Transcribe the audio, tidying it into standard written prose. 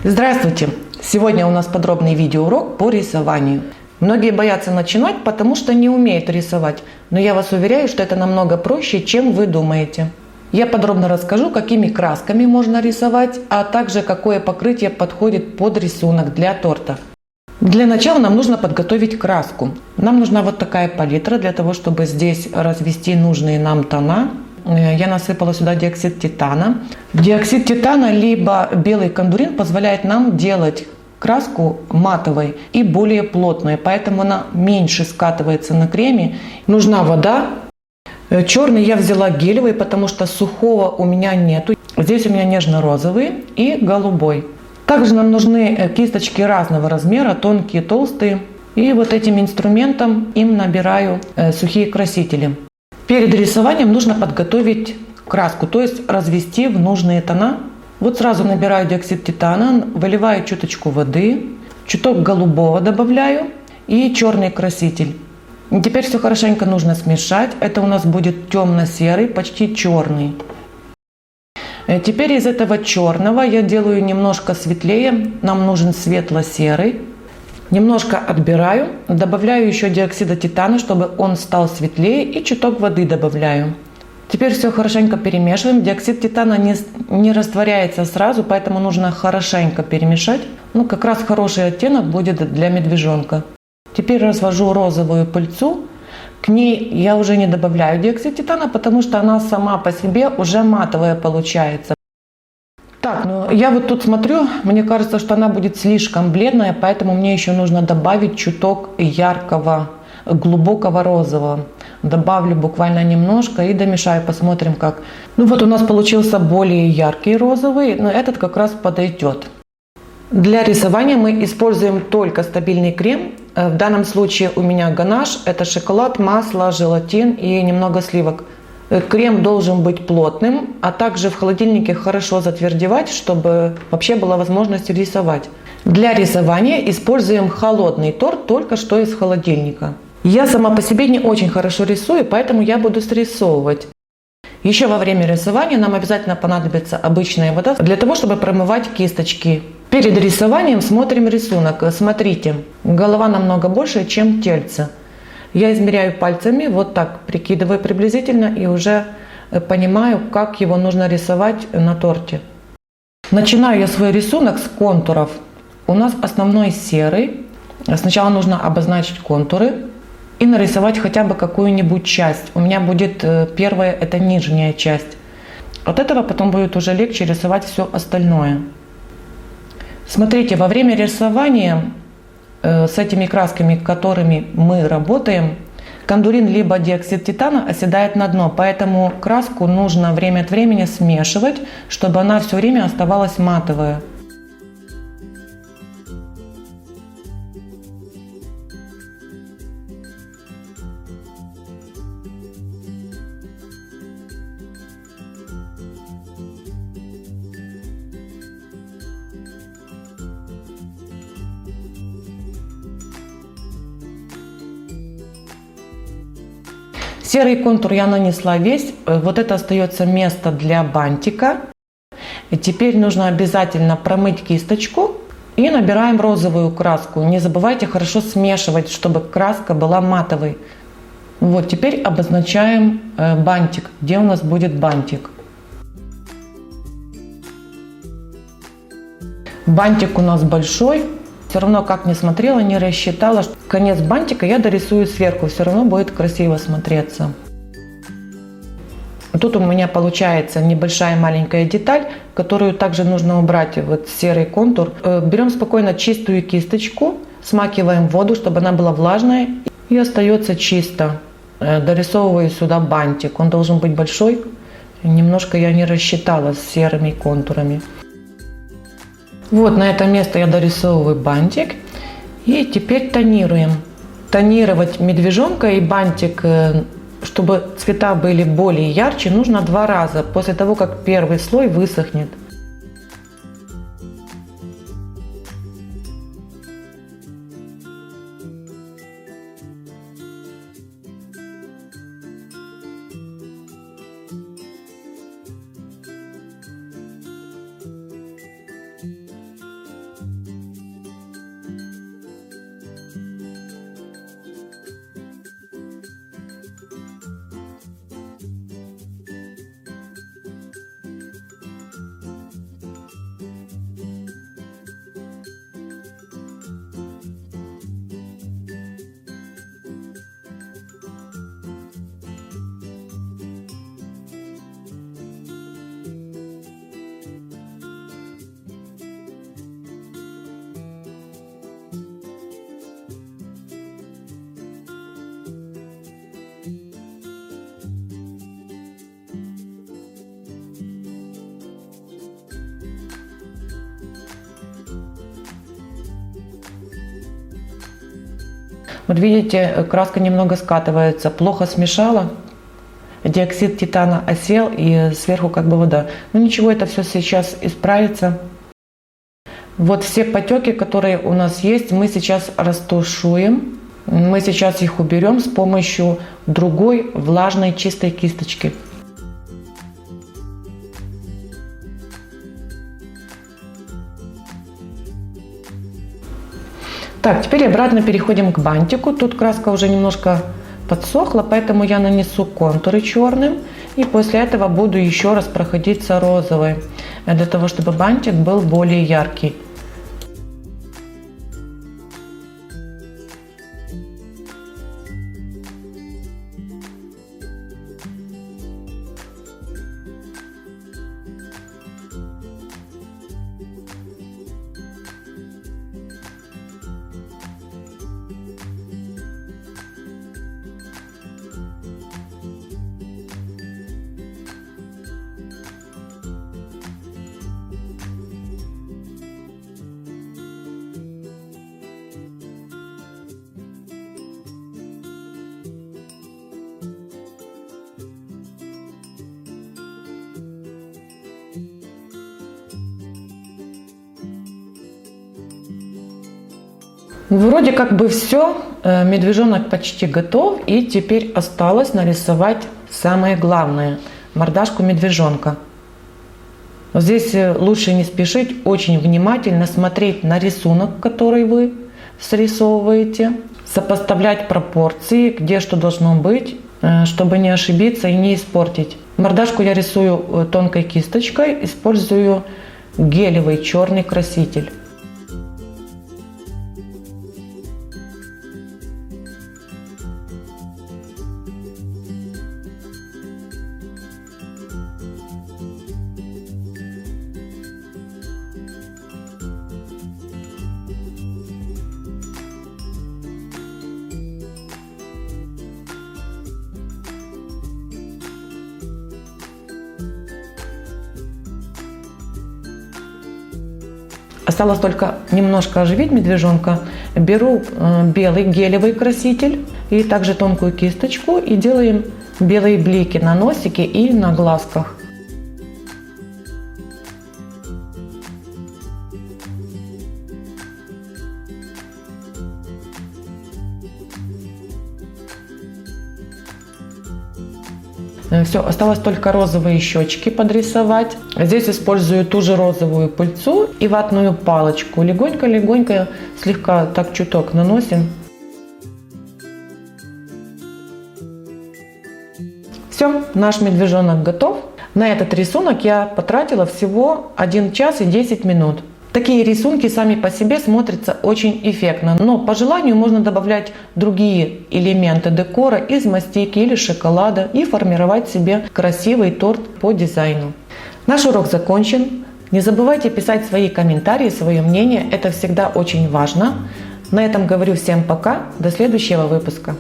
Здравствуйте! Сегодня у нас подробный видеоурок по рисованию. Многие боятся начинать, потому что не умеют рисовать, но я вас уверяю, что это намного проще, чем вы думаете. Я подробно расскажу, какими красками можно рисовать, а также какое покрытие подходит под рисунок для торта. Для начала нам нужно подготовить краску. Нам нужна вот такая палитра для того, чтобы здесь развести нужные нам тона. Я насыпала сюда диоксид титана. Диоксид титана либо белый кондурин позволяет нам делать краску матовой и более плотной, поэтому она меньше скатывается на креме. Нужна вода. Черный я взяла гелевый, потому что сухого у меня нету. Здесь у меня нежно-розовый и голубой. Также нам нужны кисточки разного размера, тонкие, толстые. И вот этим инструментом им набираю сухие красители. Перед рисованием нужно подготовить краску, то есть развести в нужные тона. Вот сразу набираю диоксид титана, выливаю чуточку воды, чуток голубого добавляю и черный краситель. И теперь все хорошенько нужно смешать. Это у нас будет темно-серый, почти черный. Теперь из этого черного я делаю немножко светлее. Нам нужен светло-серый. Немножко отбираю, добавляю еще диоксида титана, чтобы он стал светлее, и чуток воды добавляю. Теперь все хорошенько перемешиваем. Диоксид титана не растворяется сразу, поэтому нужно хорошенько перемешать. Как раз хороший оттенок будет для медвежонка. Теперь развожу розовую пыльцу. К ней я уже не добавляю диоксид титана, потому что она сама по себе уже матовая получается. Так, я вот тут смотрю, мне кажется, что она будет слишком бледная, поэтому мне еще нужно добавить чуток яркого, глубокого розового. Добавлю буквально немножко и домешаю, посмотрим как. Вот у нас получился более яркий розовый, но этот как раз подойдет. Для рисования мы используем только стабильный крем. В данном случае у меня ганаш, это шоколад, масло, желатин и немного сливок. Крем должен быть плотным, а также в холодильнике хорошо затвердевать, чтобы вообще была возможность рисовать. Для рисования используем холодный торт только что из холодильника. Я сама по себе не очень хорошо рисую, поэтому я буду срисовывать. Еще во время рисования нам обязательно понадобится обычная вода для того, чтобы промывать кисточки. Перед рисованием смотрим рисунок. Смотрите, голова намного больше, чем тельце. Я измеряю пальцами, вот так прикидываю приблизительно и уже понимаю, как его нужно рисовать на торте. Начинаю я свой рисунок с контуров. У нас основной серый. Сначала нужно обозначить контуры и нарисовать хотя бы какую-нибудь часть. У меня будет первая, это нижняя часть. От этого потом будет уже легче рисовать все остальное. Смотрите, во время рисования с этими красками, которыми мы работаем, кондурин либо диоксид титана оседает на дно, поэтому краску нужно время от времени смешивать, чтобы она все время оставалась матовая. Серый контур я нанесла весь, вот это остается место для бантика. И теперь нужно обязательно промыть кисточку и набираем розовую краску. Не забывайте хорошо смешивать, чтобы краска была матовой. Вот теперь обозначаем бантик, где у нас будет бантик. Бантик у нас большой. Все равно, как ни смотрела, не рассчитала, что конец бантика я дорисую сверху, все равно будет красиво смотреться. Тут у меня получается небольшая маленькая деталь, которую также нужно убрать, вот серый контур. Берем спокойно чистую кисточку, смакиваем воду, чтобы она была влажная, и остается чисто. Дорисовываю сюда бантик, он должен быть большой, немножко я не рассчитала с серыми контурами. Вот на это место я дорисовываю бантик. И теперь тонируем. Тонировать медвежонка и бантик, чтобы цвета были более ярче, нужно 2 раза после того, как первый слой высохнет. Вот видите, краска немного скатывается, плохо смешала. Диоксид титана осел и сверху как бы вода. Но ничего, это все сейчас исправится. Вот все потеки, которые у нас есть, мы сейчас растушуем. Мы сейчас их уберем с помощью другой влажной чистой кисточки. Так, теперь обратно переходим к бантику. Тут краска уже немножко подсохла, поэтому я нанесу контуры черным. И после этого буду еще раз проходиться розовой, для того, чтобы бантик был более яркий. Вроде как бы все, медвежонок почти готов, и теперь осталось нарисовать самое главное – мордашку медвежонка. Здесь лучше не спешить, очень внимательно смотреть на рисунок, который вы срисовываете, сопоставлять пропорции, где что должно быть, чтобы не ошибиться и не испортить. Мордашку я рисую тонкой кисточкой, использую гелевый черный краситель. Осталось только немножко оживить медвежонка. Беру белый гелевый краситель и также тонкую кисточку и делаем белые блики на носике и на глазках. Все, осталось только розовые щечки подрисовать. Здесь использую ту же розовую пыльцу и ватную палочку. Легонько-легонько, слегка так чуток наносим. Все, наш медвежонок готов. На этот рисунок я потратила всего 1 час и 10 минут. Такие рисунки сами по себе смотрятся очень эффектно, но по желанию можно добавлять другие элементы декора из мастики или шоколада и формировать себе красивый торт по дизайну. Наш урок закончен. Не забывайте писать свои комментарии, свое мнение, это всегда очень важно. На этом говорю всем пока, до следующего выпуска.